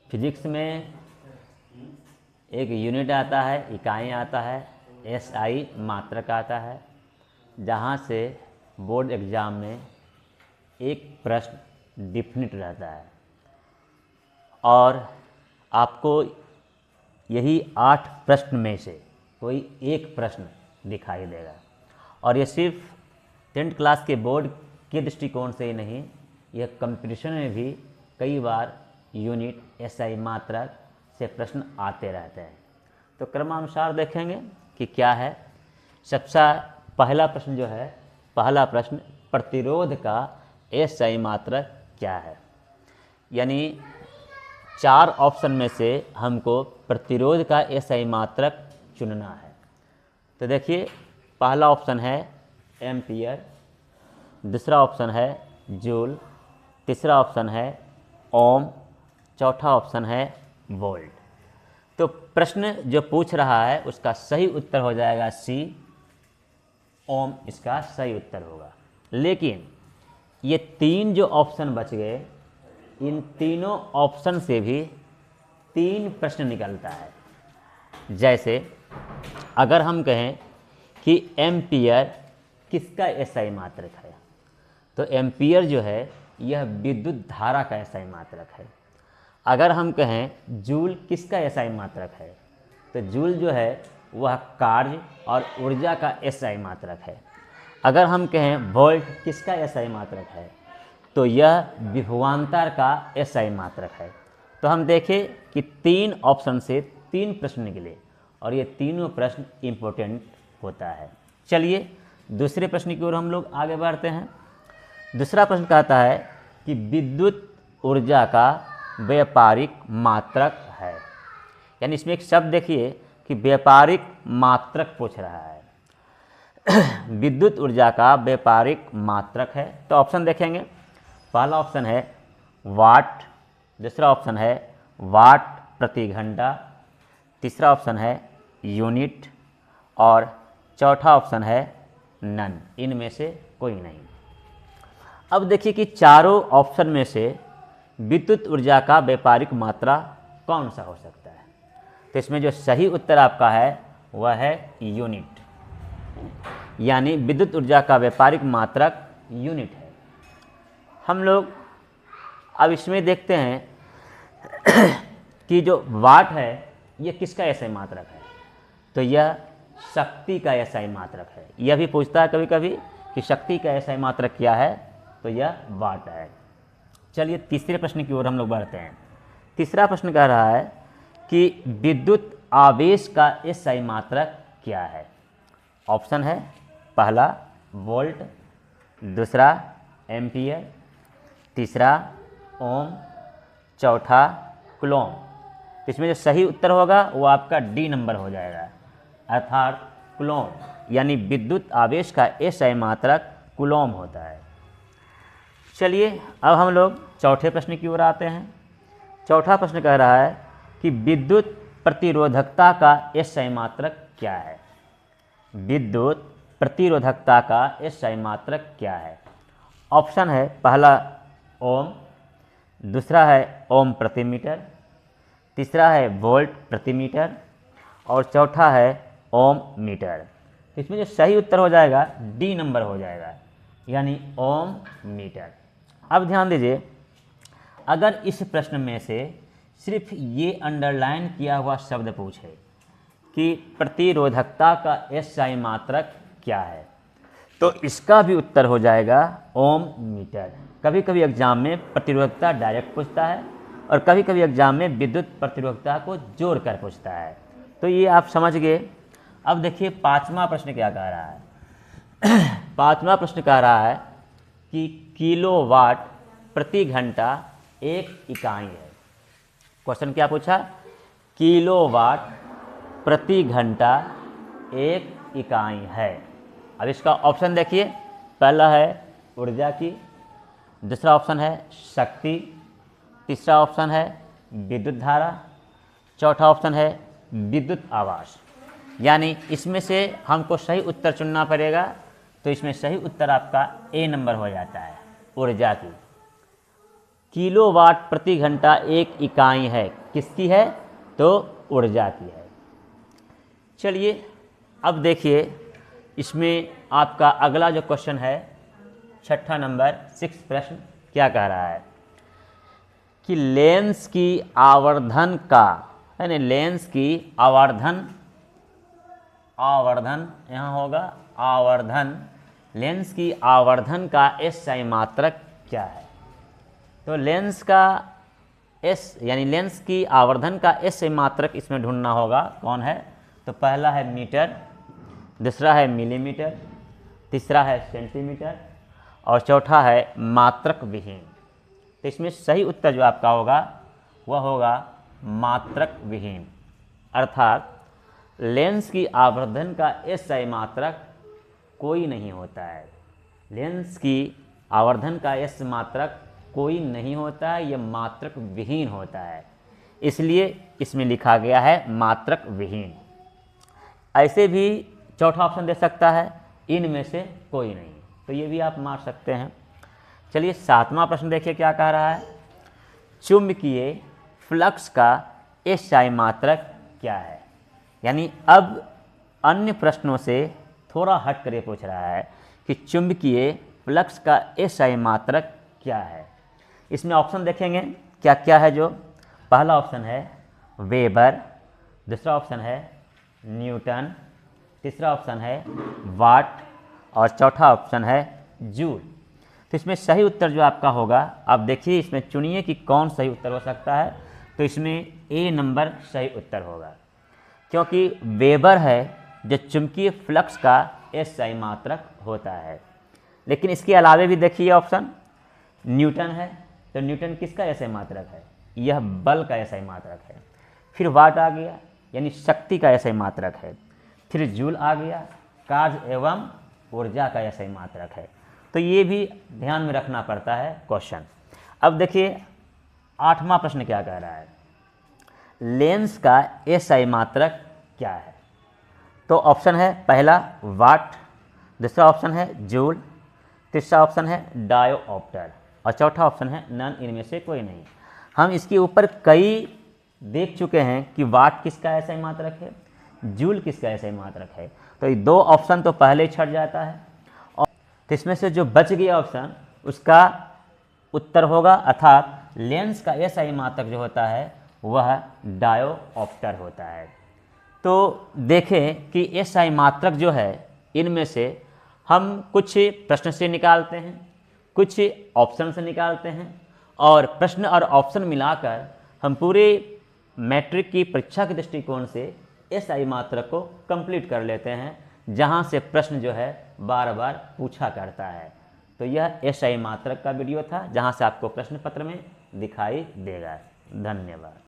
Physics में एक unit आता है, इकाई आता है, SI मात्रक आता है, जहाँ से बोर्ड एग्ज़ाम में एक प्रश्न डिफिनिट रहता है और आपको यही 8 प्रश्न में से कोई एक प्रश्न दिखाई देगा। और ये सिर्फ 10th क्लास के बोर्ड के दृष्टिकोण से ही नहीं, यह कंपटीशन में भी कई बार यूनिट SI मात्रक से प्रश्न आते रहते हैं। तो क्रमानुसार देखेंगे कि क्या है। सबसे पहला प्रश्न जो है, पहला प्रश्न प्रतिरोध का SI मात्रक क्या है। यानी 4 ऑप्शन में से हमको प्रतिरोध का SI मात्रक चुनना है। तो देखिए, पहला ऑप्शन है एम्पियर, दूसरा ऑप्शन है जूल, तीसरा ऑप्शन है ओम, चौथा ऑप्शन है वोल्ट। तो प्रश्न जो पूछ रहा है उसका सही उत्तर हो जाएगा C, ओम इसका सही उत्तर होगा। लेकिन ये 3 जो ऑप्शन बच गए, इन तीनों ऑप्शन से भी 3 प्रश्न निकलता है। जैसे अगर हम कहें कि एम्पियर किसका SI मात्रक है, तो एम्पियर जो है यह विद्युत धारा का SI मात्रक है। अगर हम कहें जूल किसका SI मात्रक है, तो जूल जो है वह कार्य और ऊर्जा का SI मात्रक है। अगर हम कहें वोल्ट किसका SI मात्रक है, तो यह विभवांतर का SI मात्रक है। तो हम देखें कि 3 ऑप्शन से 3 प्रश्न निकले और ये तीनों प्रश्न इम्पोर्टेंट होता है। चलिए दूसरे प्रश्न की ओर हम लोग आगे बढ़ते हैं। दूसरा प्रश्न कहता है कि विद्युत ऊर्जा का व्यापारिक मात्रक है। यानी इसमें एक शब्द देखिए कि व्यापारिक मात्रक पूछ रहा है। विद्युत ऊर्जा का व्यापारिक मात्रक है। तो ऑप्शन देखेंगे, पहला ऑप्शन है वाट, दूसरा ऑप्शन है वाट प्रति घंटा, तीसरा ऑप्शन है यूनिट और चौथा ऑप्शन है नन। इनमें से कोई नहीं। अब देखिए कि चारों ऑप्शन में से विद्युत ऊर्जा का व्यापारिक मात्रा कौन सा हो सकता है। तो इसमें जो सही उत्तर आपका है वह है यूनिट, यानी विद्युत ऊर्जा का व्यापारिक मात्रक यूनिट है। हम लोग अब इसमें देखते हैं कि जो वाट है यह किसका SI मात्रक है, तो यह शक्ति का SI मात्रक है। यह भी पूछता है कभी कभी कि शक्ति का SI मात्रक क्या है, तो यह वाट है। चलिए तीसरे प्रश्न की ओर हम लोग बढ़ते हैं। तीसरा प्रश्न कह रहा है कि विद्युत आवेश का SI मात्रक क्या है। ऑप्शन है पहला वोल्ट, दूसरा एम्पियर, तीसरा ओम, चौथा कूलॉम। इसमें जो सही उत्तर होगा वो आपका D नंबर हो जाएगा, अर्थात कूलॉम। यानी विद्युत आवेश का SI मात्रक कूलॉम होता है। चलिए अब हम लोग चौथे प्रश्न की ओर आते हैं। चौथा प्रश्न कह रहा है कि विद्युत प्रतिरोधकता का SI मात्रक क्या है। विद्युत प्रतिरोधकता का SI मात्रक क्या है। ऑप्शन है पहला ओम, दूसरा है ओम प्रति मीटर, तीसरा है वोल्ट प्रति मीटर और चौथा है ओम मीटर। इसमें जो सही उत्तर हो जाएगा D नंबर हो जाएगा, यानी ओम मीटर। अब ध्यान दीजिए, अगर इस प्रश्न में से सिर्फ ये अंडरलाइन किया हुआ शब्द पूछे कि प्रतिरोधकता का SI मात्रक क्या है, तो इसका भी उत्तर हो जाएगा ओम मीटर। कभी कभी एग्जाम में प्रतिरोधकता डायरेक्ट पूछता है और कभी कभी एग्जाम में विद्युत प्रतिरोधकता को जोड़कर पूछता है। तो ये आप समझ गए। अब देखिए पांचवा प्रश्न क्या कह रहा है। पांचवा प्रश्न कह रहा है कि किलोवाट प्रति घंटा एक इकाई है। क्वेश्चन क्या पूछा, किलोवाट प्रति घंटा एक इकाई है। अब इसका ऑप्शन देखिए, पहला है ऊर्जा की, दूसरा ऑप्शन है शक्ति, तीसरा ऑप्शन है विद्युत धारा, चौथा ऑप्शन है विद्युत आवास। यानी इसमें से हमको सही उत्तर चुनना पड़ेगा। तो इसमें सही उत्तर आपका A नंबर हो जाता है, ऊर्जा की। किलोवाट प्रति घंटा एक इकाई है, किसकी है? तो ऊर्जा की है। चलिए अब देखिए इसमें आपका अगला जो क्वेश्चन है, छठा नंबर 6 प्रश्न क्या कह रहा है कि लेंस की आवर्धन का, है ना, लेंस की आवर्धन यहाँ होगा आवर्धन, लेंस की आवर्धन का SI मात्रक क्या है? तो लेंस का S यानी लेंस की आवर्धन का SI मात्रक इसमें ढूंढना होगा। कौन है? तो पहला है मीटर, दूसरा है मिलीमीटर, तीसरा है सेंटीमीटर और चौथा है मात्रक विहीन। तो इसमें सही उत्तर जो आपका होगा वह होगा मात्रक विहीन, अर्थात लेंस की आवर्धन का SI मात्रक कोई नहीं होता है। लेंस की आवर्धन का S मात्रक कोई नहीं होता है, यह मात्रक विहीन होता है, इसलिए इसमें लिखा गया है मात्रक विहीन। ऐसे भी चौथा ऑप्शन दे सकता है इनमें से कोई नहीं, तो ये भी आप मार सकते हैं। चलिए 7वां प्रश्न देखिए क्या कह रहा है, चुंबकीय फ्लक्स का SI मात्रक क्या है? यानी अब अन्य प्रश्नों से थोड़ा हट कर ये पूछ रहा है कि चुंबकीय फ्लक्स का SI मात्रक क्या है। इसमें ऑप्शन देखेंगे क्या क्या है। जो पहला ऑप्शन है वेबर, दूसरा ऑप्शन है न्यूटन, तीसरा ऑप्शन है वाट और चौथा ऑप्शन है जूल। तो इसमें सही उत्तर जो आपका होगा, आप देखिए इसमें चुनिए कि कौन सही उत्तर हो सकता है। तो इसमें A नंबर सही उत्तर होगा, क्योंकि वेबर है जो चुंबकीय फ्लक्स का SI मात्रक होता है। लेकिन इसके अलावे भी देखिए ऑप्शन न्यूटन है, तो न्यूटन किसका SI मात्रक है? यह बल का SI मात्रक है। फिर वाट आ गया यानी शक्ति का SI मात्रक है। फिर जूल आ गया, कार्य एवं ऊर्जा का SI मात्रक है। तो ये भी ध्यान में रखना पड़ता है क्वेश्चन। अब देखिए 8वां प्रश्न क्या कह रहा है, लेंस का SI मात्रक क्या है? तो ऑप्शन है पहला वाट, दूसरा ऑप्शन है जूल, तीसरा ऑप्शन है डायोप्टर और चौथा ऑप्शन है नन, इनमें से कोई नहीं। हम इसके ऊपर कई देख चुके हैं कि वाट किसका SI मात्रक है, जूल किसका SI मात्रक है। तो ये दो ऑप्शन तो पहले ही छट जाता है और तो इसमें से जो बच गया ऑप्शन उसका उत्तर होगा, अर्थात लेंस का SI मात्रक जो होता है वह डायोप्टर होता है। तो देखें कि SI मात्रक जो है इनमें से हम कुछ प्रश्न से निकालते हैं, कुछ ऑप्शन से निकालते हैं और प्रश्न और ऑप्शन मिलाकर हम पूरे मैट्रिक की परीक्षा के दृष्टिकोण से SI मात्रक को कंप्लीट कर लेते हैं, जहां से प्रश्न जो है बार बार पूछा करता है। तो यह SI मात्रक का वीडियो था, जहां से आपको प्रश्न पत्र में दिखाई देगा। धन्यवाद।